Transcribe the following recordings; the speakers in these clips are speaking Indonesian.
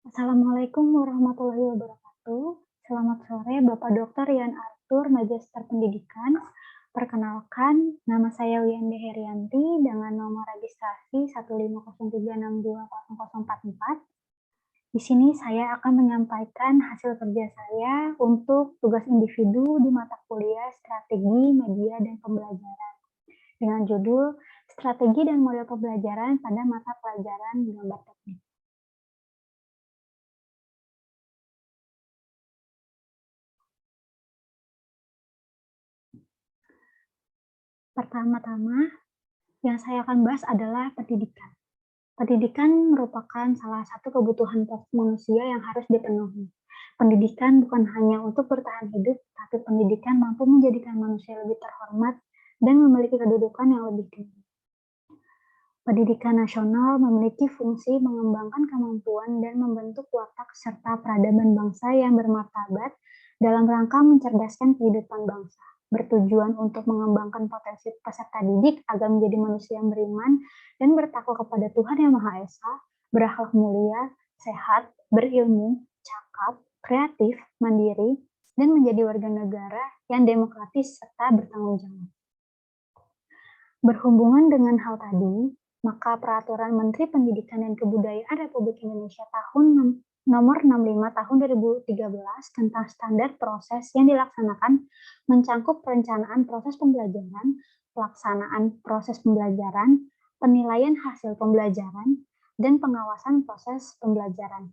Assalamualaikum warahmatullahi wabarakatuh. Selamat sore Bapak Dr. Yan Arthur, Magister Pendidikan. Perkenalkan, nama saya Wiyande Herianti dengan nomor registrasi 15036200044. Di sini saya akan menyampaikan hasil kerja saya untuk tugas individu di mata kuliah Strategi, Media, dan Pembelajaran dengan judul Strategi dan Model Pembelajaran pada mata pelajaran Gambar Teknik. Pertama-tama, yang saya akan bahas adalah pendidikan. Pendidikan merupakan salah satu kebutuhan pokok manusia yang harus dipenuhi. Pendidikan bukan hanya untuk bertahan hidup, tapi pendidikan mampu menjadikan manusia lebih terhormat dan memiliki kedudukan yang lebih tinggi. Pendidikan nasional memiliki fungsi mengembangkan kemampuan dan membentuk watak serta peradaban bangsa yang bermartabat dalam rangka mencerdaskan kehidupan bangsa, bertujuan untuk mengembangkan potensi peserta didik agar menjadi manusia yang beriman dan bertakwa kepada Tuhan Yang Maha Esa, berakhlak mulia, sehat, berilmu, cakap, kreatif, mandiri, dan menjadi warga negara yang demokratis serta bertanggung jawab. Berhubungan dengan hal tadi, maka Peraturan Menteri Pendidikan dan Kebudayaan Republik Indonesia nomor 65 tahun 2013 tentang standar proses yang dilaksanakan mencakup perencanaan proses pembelajaran, pelaksanaan proses pembelajaran, penilaian hasil pembelajaran, dan pengawasan proses pembelajaran.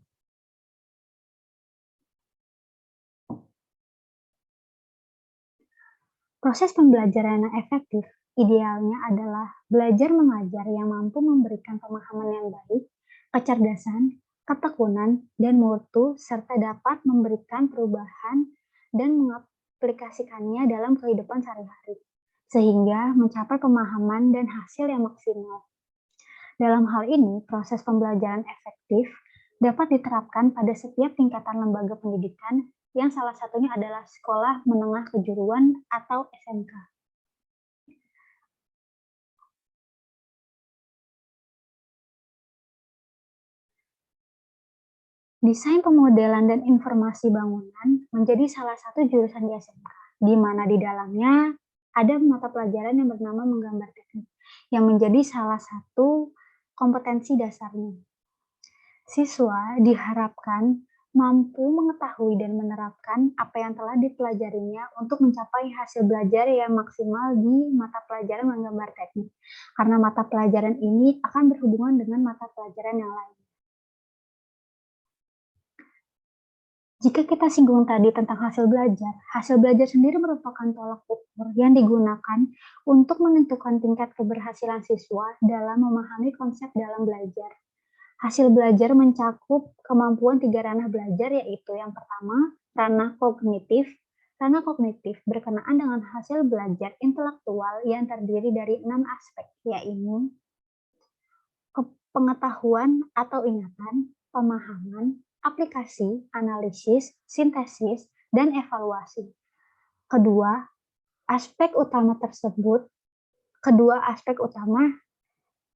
Proses pembelajaran yang efektif idealnya adalah belajar mengajar yang mampu memberikan pemahaman yang baik, kecerdasan, ketekunan, dan mutu, serta dapat memberikan perubahan dan mengaplikasikannya dalam kehidupan sehari-hari, sehingga mencapai pemahaman dan hasil yang maksimal. Dalam hal ini, proses pembelajaran efektif dapat diterapkan pada setiap tingkatan lembaga pendidikan yang salah satunya adalah sekolah menengah kejuruan atau SMK. Desain pemodelan dan informasi bangunan menjadi salah satu jurusan di SMK, di mana di dalamnya ada mata pelajaran yang bernama menggambar teknik, yang menjadi salah satu kompetensi dasarnya. Siswa diharapkan mampu mengetahui dan menerapkan apa yang telah dipelajarinya untuk mencapai hasil belajar yang maksimal di mata pelajaran menggambar teknik, karena mata pelajaran ini akan berhubungan dengan mata pelajaran yang lain. Jika kita singgung tadi tentang hasil belajar sendiri merupakan tolak ukur yang digunakan untuk menentukan tingkat keberhasilan siswa dalam memahami konsep dalam belajar. Hasil belajar mencakup kemampuan 3 ranah belajar, yaitu yang pertama, ranah kognitif. Ranah kognitif berkenaan dengan hasil belajar intelektual yang terdiri dari 6 aspek, yaitu pengetahuan atau ingatan, pemahaman, aplikasi, analisis, sintesis, dan evaluasi. Kedua aspek utama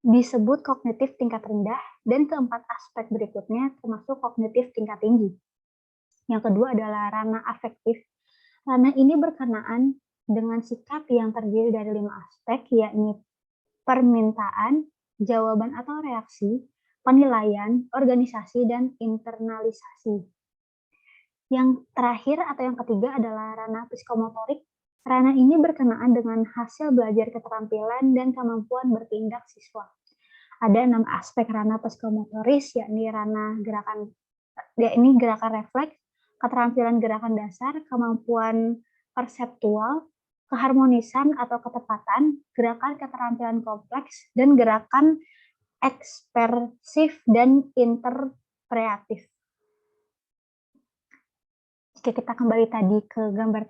disebut kognitif tingkat rendah, dan keempat aspek berikutnya termasuk kognitif tingkat tinggi. Yang kedua adalah ranah afektif. Ranah ini berkenaan dengan sikap yang terdiri dari 5 aspek, yakni permintaan, jawaban atau reaksi, penilaian, organisasi, dan internalisasi. Yang terakhir atau yang ketiga adalah ranah psikomotorik. Ranah ini berkenaan dengan hasil belajar keterampilan dan kemampuan bertindak siswa. Ada 6 aspek ranah psikomotoris, yakni gerakan refleks, keterampilan gerakan dasar, kemampuan perseptual, keharmonisan atau ketepatan, gerakan keterampilan kompleks, dan gerakan ekspresif dan interpretif. Jika kita kembali tadi ke gambar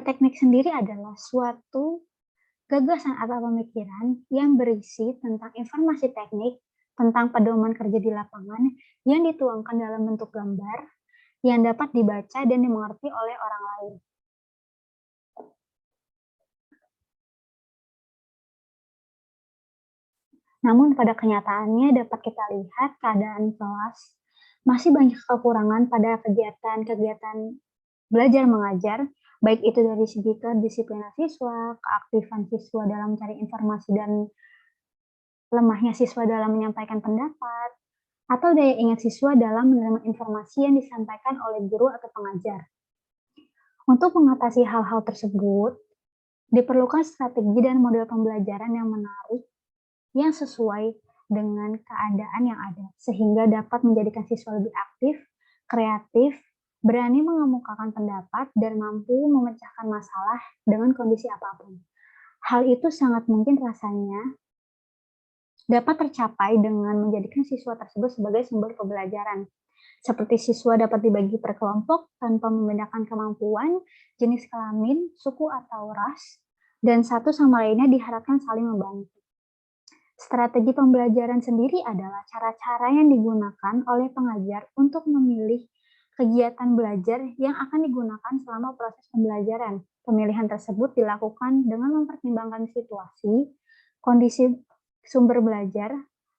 teknik sendiri adalah suatu gagasan atau pemikiran yang berisi tentang informasi teknik tentang pedoman kerja di lapangan yang dituangkan dalam bentuk gambar yang dapat dibaca dan dimengerti oleh orang lain. Namun pada kenyataannya dapat kita lihat keadaan kelas Masih banyak kekurangan pada kegiatan-kegiatan belajar mengajar, baik itu dari segi kedisiplinan siswa, keaktifan siswa dalam mencari informasi dan lemahnya siswa dalam menyampaikan pendapat, atau daya ingat siswa dalam menerima informasi yang disampaikan oleh guru atau pengajar. Untuk mengatasi hal-hal tersebut, diperlukan strategi dan model pembelajaran yang menarik yang sesuai dengan keadaan yang ada, sehingga dapat menjadikan siswa lebih aktif, kreatif, berani mengemukakan pendapat, dan mampu memecahkan masalah dengan kondisi apapun. Hal itu sangat mungkin rasanya dapat tercapai dengan menjadikan siswa tersebut sebagai sumber pembelajaran. Seperti siswa dapat dibagi per kelompok tanpa membedakan kemampuan, jenis kelamin, suku atau ras, dan satu sama lainnya diharapkan saling membantu. Strategi pembelajaran sendiri adalah cara-cara yang digunakan oleh pengajar untuk memilih kegiatan belajar yang akan digunakan selama proses pembelajaran. Pemilihan tersebut dilakukan dengan mempertimbangkan situasi, kondisi sumber belajar,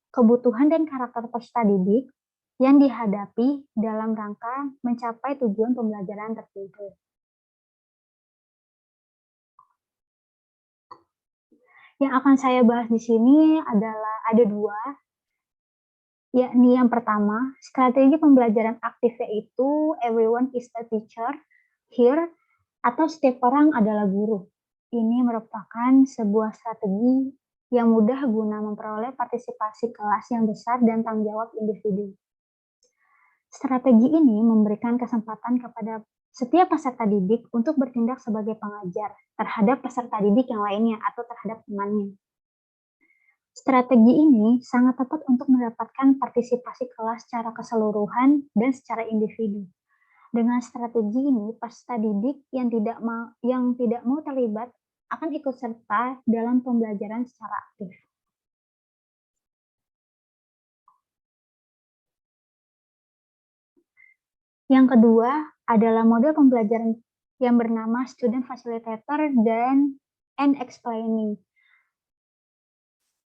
kebutuhan dan karakter peserta didik yang dihadapi dalam rangka mencapai tujuan pembelajaran tertentu. Yang akan saya bahas di sini adalah ada dua, yakni yang pertama, strategi pembelajaran aktif yaitu everyone is a teacher here atau setiap orang adalah guru. Ini merupakan sebuah strategi yang mudah guna memperoleh partisipasi kelas yang besar dan tanggung jawab individu. Strategi ini memberikan kesempatan kepada setiap peserta didik untuk bertindak sebagai pengajar terhadap peserta didik yang lainnya atau terhadap temannya. Strategi ini sangat tepat untuk mendapatkan partisipasi kelas secara keseluruhan dan secara individu. Dengan strategi ini, peserta didik yang tidak mau terlibat akan ikut serta dalam pembelajaran secara aktif. Yang kedua adalah model pembelajaran yang bernama student facilitator dan explaining.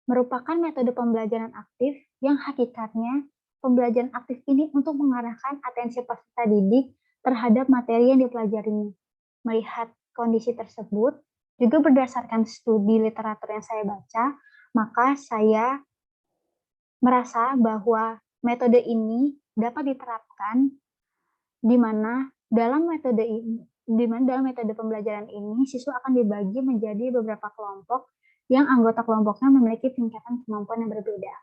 Merupakan metode pembelajaran aktif yang hakikatnya pembelajaran aktif ini untuk mengarahkan atensi peserta didik terhadap materi yang dipelajarinya. Melihat kondisi tersebut, juga berdasarkan studi literatur yang saya baca, maka saya merasa bahwa metode ini dapat diterapkan di mana dalam metode pembelajaran ini siswa akan dibagi menjadi beberapa kelompok yang anggota kelompoknya memiliki tingkatan kemampuan yang berbeda.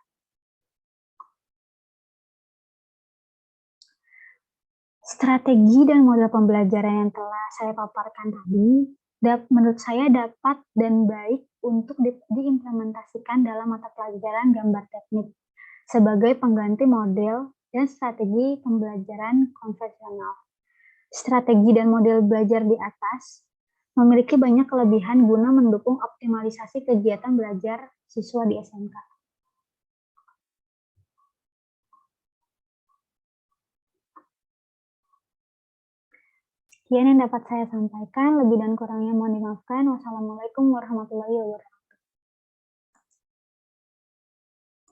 Strategi dan model pembelajaran yang telah saya paparkan tadi, menurut saya dapat dan baik untuk diimplementasikan dalam mata pelajaran gambar teknik sebagai pengganti model dan strategi pembelajaran konvensional. Strategi dan model belajar di atas memiliki banyak kelebihan guna mendukung optimalisasi kegiatan belajar siswa di SMK. Sekian yang dapat saya sampaikan, lebih dan kurangnya mohon dimaafkan. Wassalamualaikum warahmatullahi wabarakatuh.